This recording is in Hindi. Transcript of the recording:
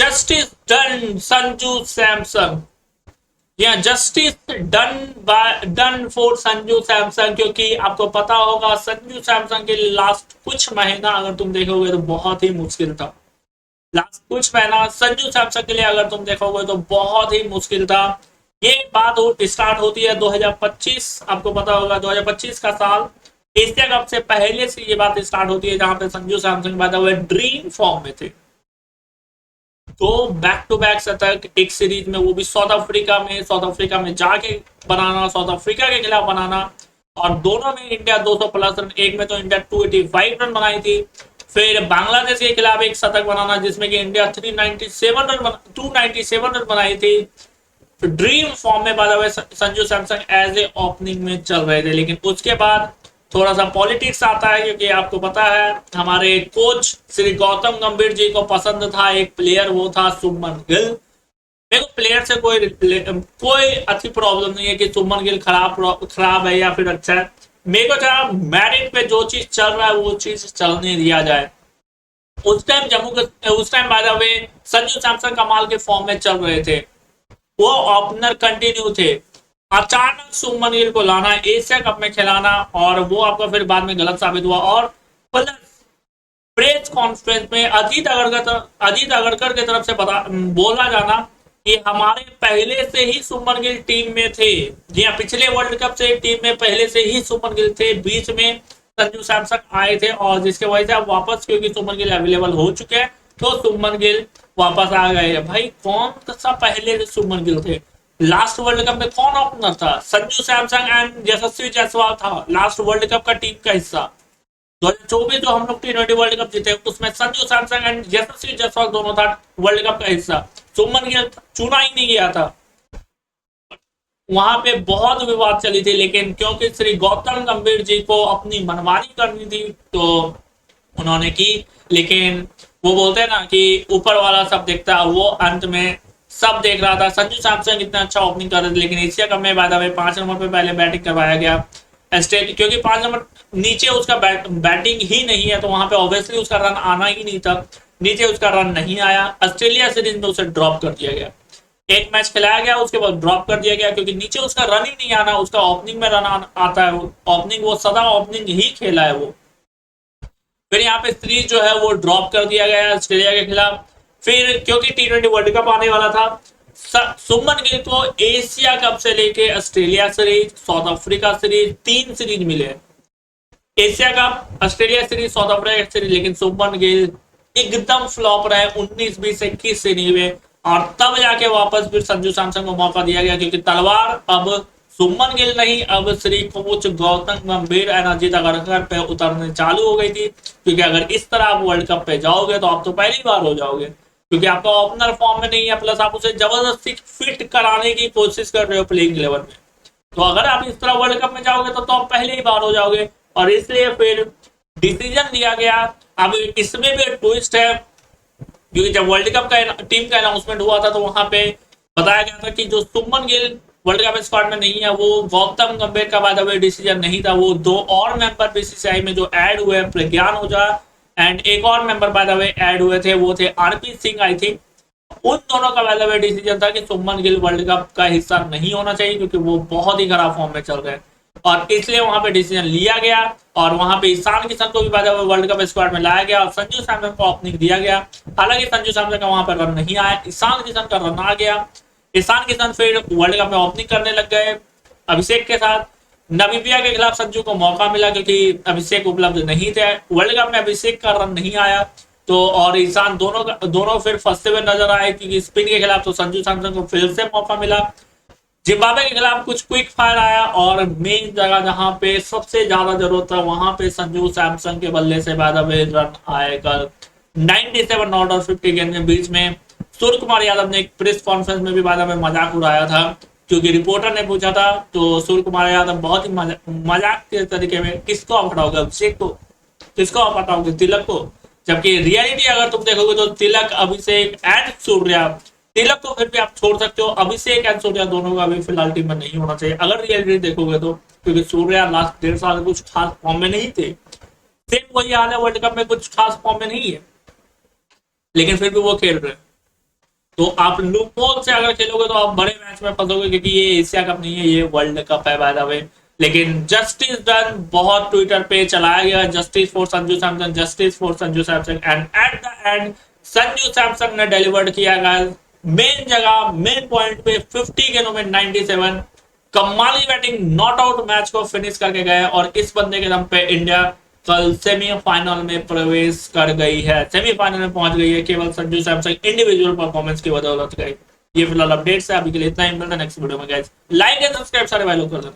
जस्टिस डन संजू सैमसन, या justice done for Sanju Samson, क्योंकि आपको पता होगा संजू सैमसन के लास्ट कुछ महीना अगर तुम देखोगे तो बहुत ही मुश्किल था। लास्ट कुछ महीना संजू सैमसन के लिए अगर तुम देखोगे तो बहुत ही मुश्किल था। ये बात स्टार्ट होती है 2025, आपको पता होगा 2025 का साल एशिया कप से पहले से ये बात स्टार्ट होती है, जहां पे Sanju Samson bye the way dream form में थे। तो बैक टू बैक शतक एक सीरीज में, वो भी साउथ अफ्रीका में जाके बनाना, साउथ अफ्रीका के खिलाफ बनाना, और दोनों में इंडिया 200 प्लस रन, एक में तो इंडिया 285 रन बनाई थी। फिर बांग्लादेश के खिलाफ एक शतक बनाना जिसमें कि इंडिया 297 रन बनाई थी। ड्रीम फॉर्म में by the way Sanju Samson as a opening में चल रहे थे, लेकिन उसके बाद थोड़ा सा पॉलिटिक्स आता है, क्योंकि आपको पता है हमारे कोच श्री गौतम गंभीर जी को पसंद था एक प्लेयर, वो था शुभमन गिल। देखो प्लेयर से कोई अच्छी प्रॉब्लम नहीं है कि शुभमन गिल खराब है या फिर अच्छा है। मेरे को क्या, मैरिट पे जो चीज चल रहा है वो चीज चलने दिया जाए। उस time bye the way Sanju Samson कमाल के फॉर्म में चल रहे थे, वो ओपनर कंटिन्यू थे। अचानक शुभमन गिल को लाना, एशिया कप में खिलाना, और वो आपका फिर बाद में गलत साबित हुआ। और प्लस प्रेस कॉन्फ्रेंस में अजीत अगरकर की तरफ से बोला जाना कि हमारे पहले से ही शुभमन गिल टीम में थे। जी हाँ, पिछले वर्ल्ड कप से टीम में पहले से ही शुभमन गिल थे, बीच में संजू सैमसन आए थे, और जिसके वजह से अब वापस, क्योंकि शुभमन गिल अवेलेबल हो चुके हैं, तो शुभमन गिल वापस आ गए। भाई कौन सा पहले से शुभमन गिल थे? लास्ट वर्ल्ड कप में कौन ओपनर था? संजू सैमसन एंड यशस्वी जायसवाल था लास्ट वर्ल्ड कप का टीम का हिस्सा। 2024 जो हम लोग T20 वर्ल्ड कप जीते, उसमें संजू सैमसन एंड यशस्वी जायसवाल दोनों था वर्ल्ड कप का हिस्सा। शुभमन गिल चुना ही नहीं गया था। वहां पे बहुत विवाद चली थी, लेकिन क्योंकि श्री गौतम गंभीर जी को अपनी मनमानी करनी थी तो उन्होंने की। लेकिन वो बोलते हैं ना कि ऊपर वाला सब देखता है, वो अंत में सब देख रहा था। संजू सैमसन इतना अच्छा ओपनिंग कर रहे थे, लेकिन एशिया कप में बाय द वे 5 नंबर पे पहले बैटिंग करवाया गया, क्योंकि 5 नंबर नीचे उसका बैटिंग ही नहीं है, तो वहां पे ऑब्वियसली उसका रन आना ही नहीं था। नीचे उसका रन नहीं आया। ऑस्ट्रेलिया सीरीज में उसे ड्रॉप कर दिया गया, एक मैच खिलाया गया, उसके बाद ड्रॉप कर दिया गया, क्योंकि नीचे उसका रन ही नहीं आना। उसका ओपनिंग में रन आता है, ओपनिंग वो सदा ओपनिंग ही खेला है वो। फिर यहाँ पे सीरीज जो है वो ड्रॉप कर दिया गया है ऑस्ट्रेलिया के खिलाफ। फिर क्योंकि T20 वर्ल्ड कप आने वाला था, शुभमन गिल को एशिया कप से लेके Australia series, South Africa series, 3 series मिले। Asia cup, Australia series, South Africa series, लेकिन शुभमन गिल एकदम फ्लॉप रहे 19, 20, 21 सीरीज में, और तब जाके वापस फिर संजू सैमसन को मौका दिया गया, क्योंकि तलवार अब शुभमन गिल नहीं, अब श्री कोच गौतम गंभीर एंड अजीत अगरकर पे उतरने चालू हो गई थी। क्योंकि अगर इस तरह आप वर्ल्ड कप पे जाओगे तो आप तो पहली बार हो जाओगे, क्योंकि आपका ओपनर फॉर्म में नहीं है, प्लस आप उसे जबरदस्ती फिट कराने की कोशिश कर रहे हो प्लेइंग 11 में। तो अगर आप इस तरह वर्ल्ड कप में जाओगे तो आप पहले ही बार हो जाओगे, और इसलिए फिर डिसीजन लिया गया। अब इसमें भी ट्विस्ट है, क्योंकि जब वर्ल्ड कप का टीम का अनाउंसमेंट हुआ था तो वहां पे बताया गया था कि जो Shubman Gill world cup squad में नहीं है, वो गौतम गंभीर का बाय द वे डिसीजन नहीं था। वो 2 और मेंबर बीसीसीआई में जो ऐड हुए, प्रज्ञान ओझा एंड एक और member bye the way add हुए थे, वो थे आरपी सिंह आई थिंक। उन दोनों का बाय द वे डिसीजन था कि शुभमन गिल वर्ल्ड कप का हिस्सा नहीं होना चाहिए, क्योंकि वो बहुत ही खराब फॉर्म में चल रहे हैं, और इसलिए वहां पे डिसीजन लिया गया। और वहां पे ईशान किशन को भी bye the way world cup squad में लाया गया, और संजू सैमसन को ओपनिंग दिया गया। हालांकि संजू सैमसन का वहां पर रन नहीं आया, ईशान किशन का रन आ गया। ईशान किशन फिर वर्ल्ड कप में ओपनिंग करने लग गए अभिषेक के साथ। नामीबिया के खिलाफ संजू को मौका मिला, क्योंकि अभिषेक उपलब्ध नहीं थे वर्ल्ड कप में, अभिषेक का रन नहीं आया, तो और ईशान दोनों फिर फंसते हुए नजर आए, क्योंकि स्पिन के खिलाफ तो संजू सैमसन को फिर से मौका मिला। जिम्बाब्वे के खिलाफ कुछ क्विक फायर आया, और मेन जगह जहां पे सबसे ज्यादा जरूरत है वहां पे संजू सैमसन के बल्ले से बाय द वे रन आए कल 97 नॉट और 50 गेंद के बीच में। सूर्य कुमार यादव ने एक प्रेस कॉन्फ्रेंस में भी बाय द वे मजाक उड़ाया था, क्योंकि रिपोर्टर ने पूछा था, तो सूर्य कुमार यादव बहुत ही मजाक के तरीके में, किसको आप हटाओगे, अभिषेक को? किसको आप हटाओगे? तिलक को? जबकि रियलिटी अगर तुम देखोगे तो तिलक, अभिषेक एंड सूर्या, तिलक को फिर भी आप छोड़ सकते हो, अभिषेक एंड सूर्या दोनों का भी फिलहाल टीम में नहीं होना चाहिए अगर रियलिटी देखोगे तो, क्योंकि सूर्या लास्ट 1.5 साल कुछ खास फॉर्म में नहीं थे। सेम वही हाल है, वर्ल्ड कप में कुछ खास फॉर्म में नहीं है, लेकिन फिर भी वो खेल रहे हैं। तो आप लूपहोल से अगर खेलोगे तो आप बड़े मैच में फंसोगे, क्योंकि ये एशिया कप नहीं है, ये वर्ल्ड कप है बाय द वे। लेकिन जस्टिस डन बहुत ट्विटर पे चलाया गया, justice for Sanju Samson, justice for Sanju Samson, and at the end Sanju Samson ने डिलीवर्ड किया गाइस, मेन जगह मेन पॉइंट पे 50 गेंदों में 97, कमाली बैटिंग, नॉट आउट मैच को फिनिश करके गए, और इस बंदे के दम पे इंडिया कल सेमीफाइनल में प्रवेश कर गई है, सेमीफाइनल में पहुंच गई है, केवल संजू सैमसन इंडिविजुअल परफॉर्मेंस की बदौलत गई। ये फिलहाल अपडेट्स है अभी के लिए, इतना ही। मिलता है नेक्स्ट वीडियो में गाइस, लाइक एंड सब्सक्राइब सारे भाई लोग कर देना।